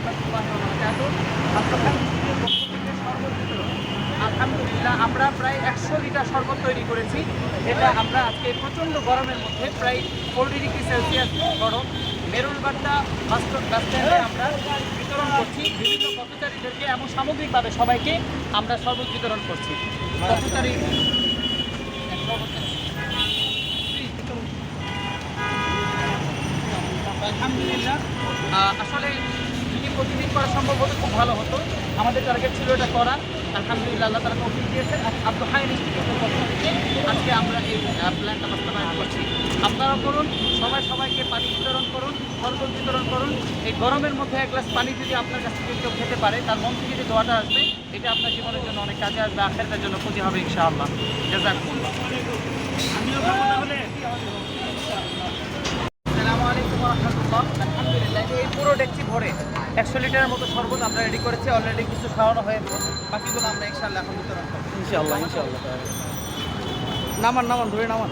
রাহমাতুল্লাহি ওয়া বারাকাতুহু। আব্দুল ইনস্টিটিউটের পক্ষ থেকে শরবত বিতরণ। আলহামদুলিল্লাহ আমরা প্রায় 100 লিটার শরবত তৈরি করেছি। এটা আমরা আজকে প্রচণ্ড গরমের মধ্যে প্রায় 40 ডিগ্রি সেলসিয়াস গরম মেরুলবাড্ডা বাসস্ট্যান্ডে আমরা বিতরণ করছি বিভিন্ন পথচারীদেরকে এবং সামগ্রিকভাবে সবাইকে আমরা শরবত বিতরণ করছি। পথচারী আলহামদুলিল্লাহ আসলে যদি প্রতিদিন করা সম্ভব হতো খুব ভালো হতো। আমাদের টার্গেট ছিল এটা করা। আলহামদুলিল্লাহ আল্লাহ তারা তৌফিক দিয়েছেন। আব্দুল হাই ইনস্টিটিউটের পক্ষ থেকে আজকে আমরা এই প্ল্যানটা বাস্তবায়ন করছি। আপনারা করুন, সবাইকে পানি বিতরণ করুন, শরবত বিতরণ করুন। এই গরমের মধ্যে এক গ্লাস পানি যদি আপনার কাছ থেকে কেউ খেতে পারে, তার মন থেকে যে দোয়াটা আসবে, এটা আপনার জীবনের জন্য অনেক কাজে আসবে, আখিরাতের জন্য ক্ষতি হবে ইনশাআল্লাহ। জাযাকুমুল্লাহ। আসসালামু আলাইকুম ওয়া রাহমাতুল্লাহ। আলহামদুলিল্লাহ এই পুরো ডেকচি ভরে 100 লিটারের মতো শরবত আমরা রেডি করেছি। অলরেডি কিছু খাওয়ানো হয়েছে, বাকিগুলো আমরা ইনশাআল্লাহ এখন বিতরণ করব। ইনশাআল্লাহ। নামান ধরে নামান।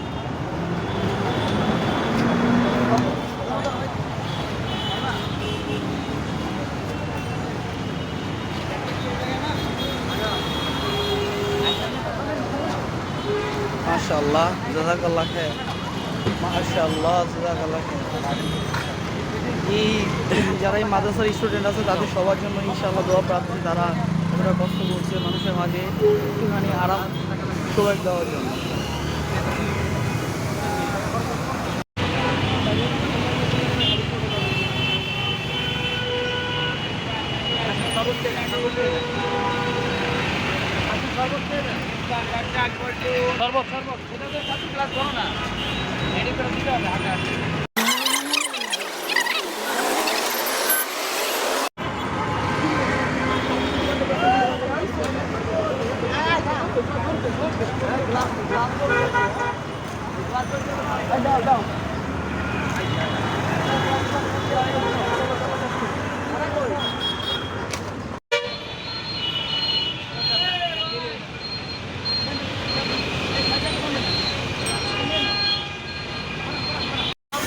মাশাআল্লাহ, জাযাকাল্লাহ খায়র। মাশাআল্লাহ, জাযাকাল্লাহ খায়র। এই যারা এই মাদ্রাসার স্টুডেন্ট আছে তাদের সবার জন্য ইনশাআল্লাহ দোয়া প্রার্থী। তারা কষ্ট করছে মানুষের মাঝে একটুখানি আরাম প্রোভাইড দেওয়ার জন্য। শরবত এটা তো 7 গ্লাস ধরো না, রেডি করে দিতে হবে হাতে হাতে।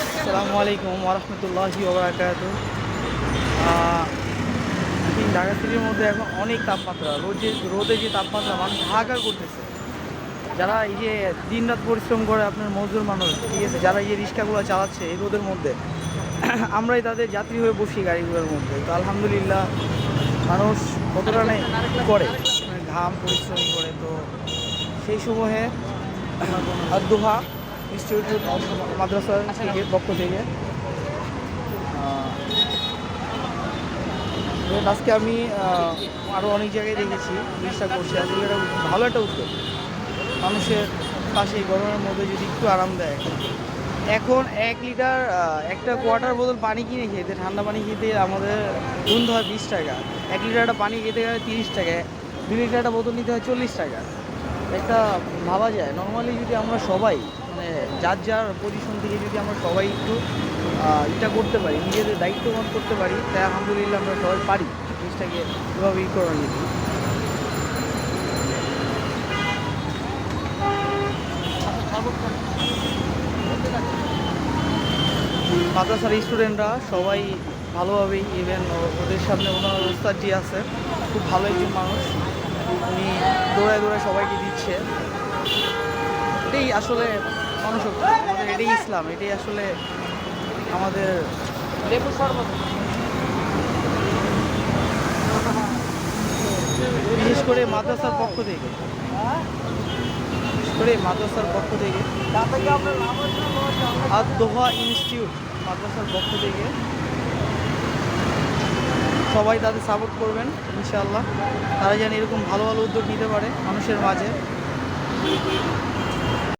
আসসালামু আলাইকুম ওয়া রাহমাতুল্লাহি ওয়া বারাকাতুহু। ঢাকা সিটির মধ্যে এখন অনেক তাপমাত্রা, রোদে যে তাপমাত্রা মানুষ হাহাকার করতেছে। যারা এই যে দিনরাত পরিশ্রম করে আপনার মজদুর মানুষ, ঠিক আছে, যারা এই যে রিক্সাগুলো চালাচ্ছে এই রোদের মধ্যে, আমরাই তাদের যাত্রী হয়ে বসি গাড়িগুলোর মধ্যে। তো আলহামদুলিল্লাহ মানুষ কতটা করে ঘাম পরিশ্রম করে। তো সেই সময়ে আদ-দুহা ইনস্টিটিউট মাদ্রাসার পক্ষ থেকে আজকে আমি আরও অনেক জায়গায় দেখেছি চেষ্টা করছি। আসলে এটা ভালো একটা উদ্যোগ, মানুষের পাশে গরমের মধ্যে যদি একটু আরাম দেয়। এখন 1 লিটার একটা কোয়ার্টার বোতল পানি কিনে খেতে, ঠান্ডা পানি খেতে আমাদের গুনতে হয় 20 টাকা। 1 লিটারটা পানি খেতে গেলে 30 টাকা, 2 লিটারটা বোতল নিতে হয় 40 টাকা। একটা ভাবা যায় নর্মালি যদি আমরা সবাই মানে যার পজিশন থেকে যদি আমরা সবাই একটু এটা করতে পারি, নিজেদের দায়িত্ববান করতে পারি, তাই আলহামদুলিল্লাহ আমরা সবাই পারি জিনিসটাকে এভাবে করে নিতে। মাদ্রাসার স্টুডেন্টরা সবাই ভালোভাবেই, ইভেন ওদের সামনে ওনার ওস্তাদ জি আছে, খুব ভালো একজন মানুষ, উনি দৌড়ায় সবাইকে দিচ্ছে। এটাই আসলে গণশক্তি, আমাদের এটাই ইসলাম, এটাই আসলে আমাদের লেবু শরবত। বিশেষ করে মাদ্রাসার পক্ষ থেকে আদ-দুহা ইনস্টিটিউট মাদ্রাসার পক্ষ থেকে সবাই তাদের সাপোর্ট করবেন ইনশাআল্লাহ। তারা যেন এরকম ভালো ভালো উদ্যোগ নিতে পারে মানুষের মাঝে।